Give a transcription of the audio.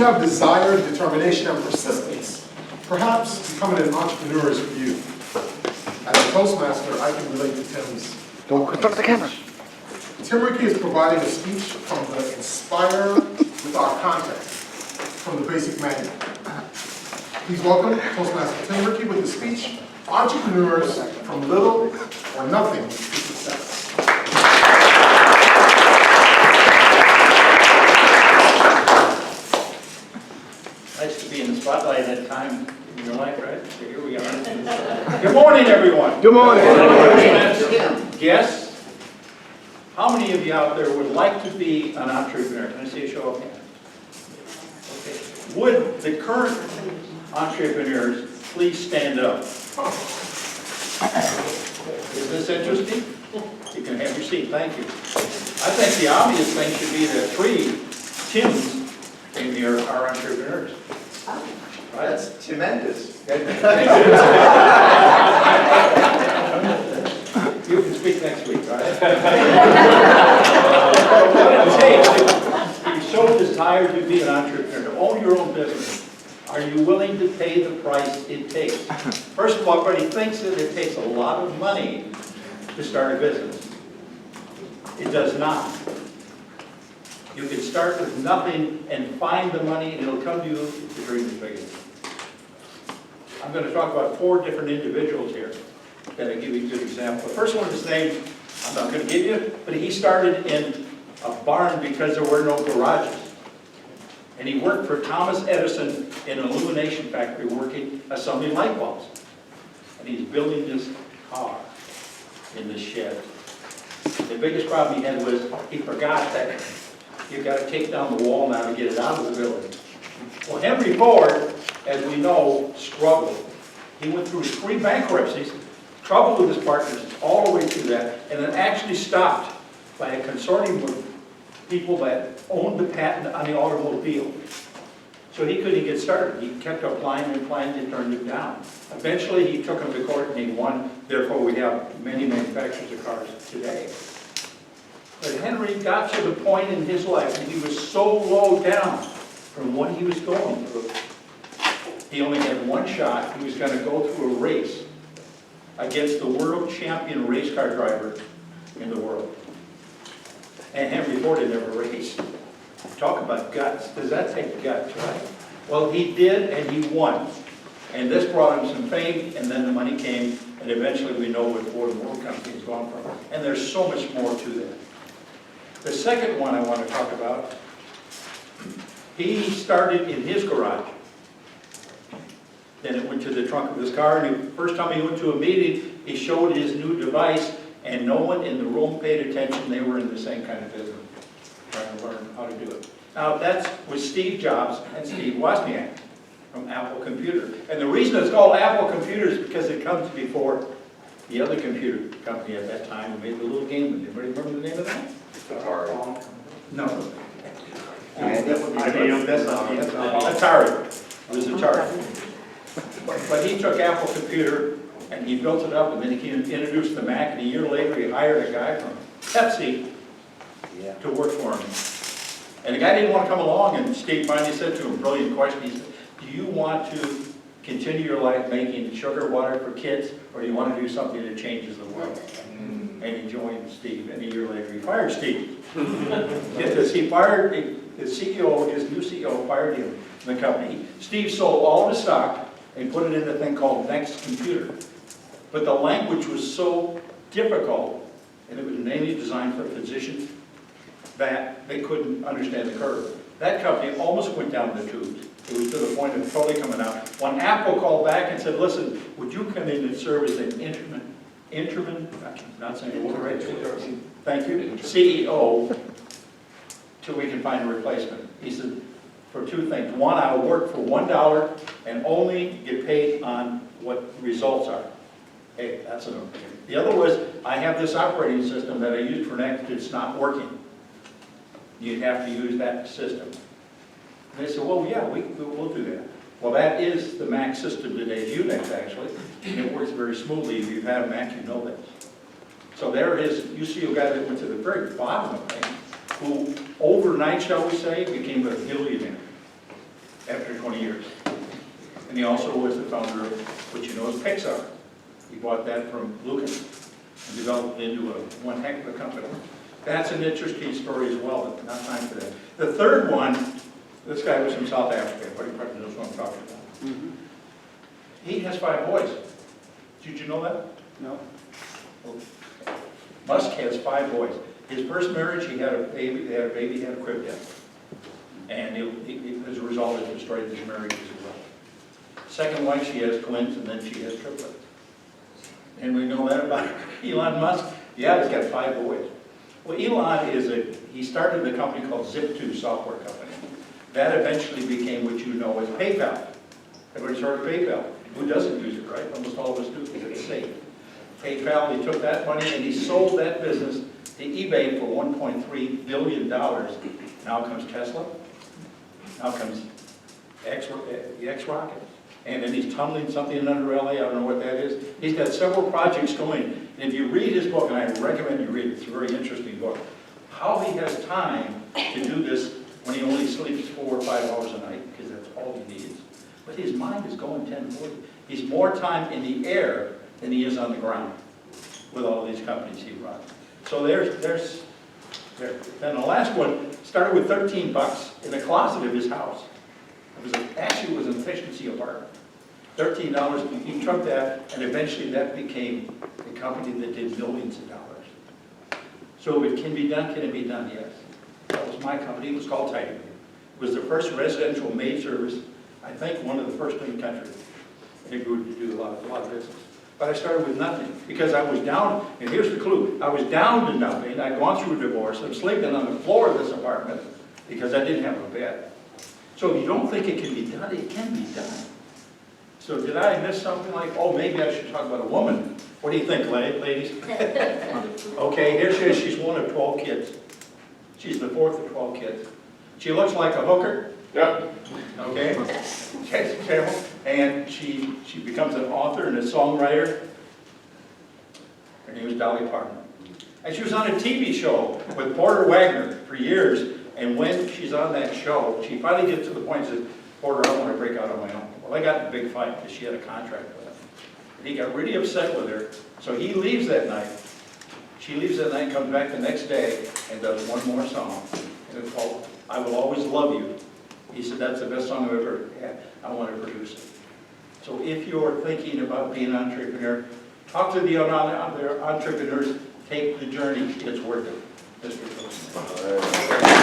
you have desire, determination, and persistence, perhaps becoming an entrepreneur is for you. As a Toastmaster, I can relate to Tim's. Don't confront the camera. Tim Ricke is providing a speech from the Inspire with Our Content, from the basic manual. Please welcome Toastmaster Tim Ricke with the speech, Entrepreneurs from Little or Nothing to Success. Nice to be in the spotlight at a time in your life, right? So here we are. Good morning, everyone. Good morning. Yes? How many of you out there would like to be an entrepreneur? Can I see a show of hands? Okay. Would the current entrepreneurs please stand up? Is this interesting? You can have your seat. Thank you. I think the obvious thing should be that 3 Tims in here are entrepreneurs. Right? That's tremendous. You can speak next week, right? If you so desire to be an entrepreneur, to own your own business, are you willing to pay the price it takes? First of all, everybody thinks that it takes a lot of money to start a business. It does not. You can start with nothing and find the money, and it'll come to you if your dream is big enough. I'm going to talk about 4 different individuals here that will give you a good example. The first one is named, I'm not going to give you, but he started in a barn because there were no garages. And he worked for Thomas Edison in an illumination factory assembling light bulbs. And he's building this car in this shed. The biggest problem he had was he forgot that you've got to take down the wall now to get it out of the building. Well, Henry Ford, as we know, struggled. He went through 3 bankruptcies, trouble with his partners all the way through that, and then actually stopped by a consortium of people that owned the patent on the automobile. So he couldn't get started. He kept applying and applying and turned it down. Eventually he took him to court and he won. Therefore we have many manufacturers of cars today. But Henry got to the point in his life and he was so low down from what he was going through. He only had one shot. He was going to go through a race against the world champion race car driver in the world. And Henry Ford had never raced. Talk about guts. Does that take guts, right? Well, he did, and he won. And this brought him some fame, and then the money came, and eventually we know what Ford Motor Company has gone from. And there's so much more to that. The second one I want to talk about, he started in his garage. Then it went to the trunk of his car, and the first time he went to a meeting, he showed his new device, and no one in the room paid attention. They were in the same kind of business, trying to learn how to do it. Now, that's with Steve Jobs and Steve Wozniak from Apple Computer. And the reason it's called Apple Computer is because it comes before the other computer company at that time who made the little game. Anybody remember the name of that? Atari. No. Atari. It was Atari. But he took Apple Computer and he built it up, and then he introduced the Mac, and a year later he hired a guy from Pepsi to work for him. And the guy didn't want to come along, and Steve finally said to him, brilliant question, he said, do you want to continue your life making sugar water for kids, or do you want to do something that changes the world? And he joined Steve, and a year later he fired Steve. Get this, he fired the CEO, his new CEO fired him from the company. Steve sold all of his stock and put it in a thing called Next Computer. But the language was so difficult, and it was mainly designed for physicians, that they couldn't understand the curve. That company almost went down the tubes. It was to the point of totally coming out. When Apple called back and said, listen, would you come in and serve as an interim, I'm not saying the word right, thank you, CEO, till we can find a replacement. He said, for 2 things. One, I will work for $1 and only get paid on what results are. Hey, that's an okay. The other was, I have this operating system that I used for Next, it's not working. You have to use that system. And they said, well, yeah, we'll do that. Well, that is the Mac system today, Unix actually. It works very smoothly. If you've had a Mac, you know this. So there is, you see a guy that went to the very bottom of things, who overnight, shall we say, became a billionaire. after 20 years. And he also was the founder of what you know as Pixar. He bought that from Lucas and developed it into one heck of a company. That's an interesting story as well, but not time for that. The third one, this guy was from South Africa. Everybody probably knows what I'm talking about. He has 5 boys. Did you know that? No. Musk has 5 boys. His first marriage, he had a baby, he had a crib death. And as a result, it destroyed his marriage as well. Second wife, she has twins, and then she has triplets. And we know that about Elon Musk. Yeah, he's got 5 boys. Well, Elon he started a company called Zip2 software company. That eventually became what you know as PayPal. Everybody's heard of PayPal. Who doesn't use it, right? Almost all of us do because it's safe. PayPal, he took that money and he sold that business to eBay for $1.3 billion. Now comes Tesla. Now comes the X-Rocket. And then he's tunneling something under LA, I don't know what that is. He's got several projects going. And if you read his book, and I recommend you read it, it's a very interesting book, how he has time to do this when he only sleeps 4 or 5 hours a night, because that's all he needs. But his mind is going 10-40. He's more time in the air than he is on the ground with all these companies he runs. So there's. Then the last one started with $13 in the closet of his house. Actually, it was an efficiency apartment. $13, he took that, and eventually that became a company that did millions of dollars. So it can be done, can it be done? Yes. That was my company, it was called Tiger. It was the first residential maid service, I think one of the first in the country. And it grew to do a lot of business. But I started with nothing, because I was down, and here's the clue, I was down to nothing, I'd gone through a divorce, I'm sleeping on the floor of this apartment, because I didn't have a bed. So if you don't think it can be done, it can be done. So did I miss something like, oh, maybe I should talk about a woman? What do you think, ladies? Okay, here she is, she's one of 12 kids. She's the 4th of 12 kids. She looks like a hooker. Yeah. Okay? And she becomes an author and a songwriter. Her name is Dolly Parton. And she was on a TV show with Porter Wagner for years. And when she's on that show, she finally gets to the point and says, Porter, I want to break out on my own. Well, they got in a big fight because she had a contract with him. And he got really upset with her. So he leaves that night. She leaves that night, comes back the next day, and does one more song. And it's called, I Will Always Love You. He said, that's the best song I've ever had. I want to produce it. So if you're thinking about being an entrepreneur, talk to the other entrepreneurs, take the journey. It's worth it. Mr. Toastmaster.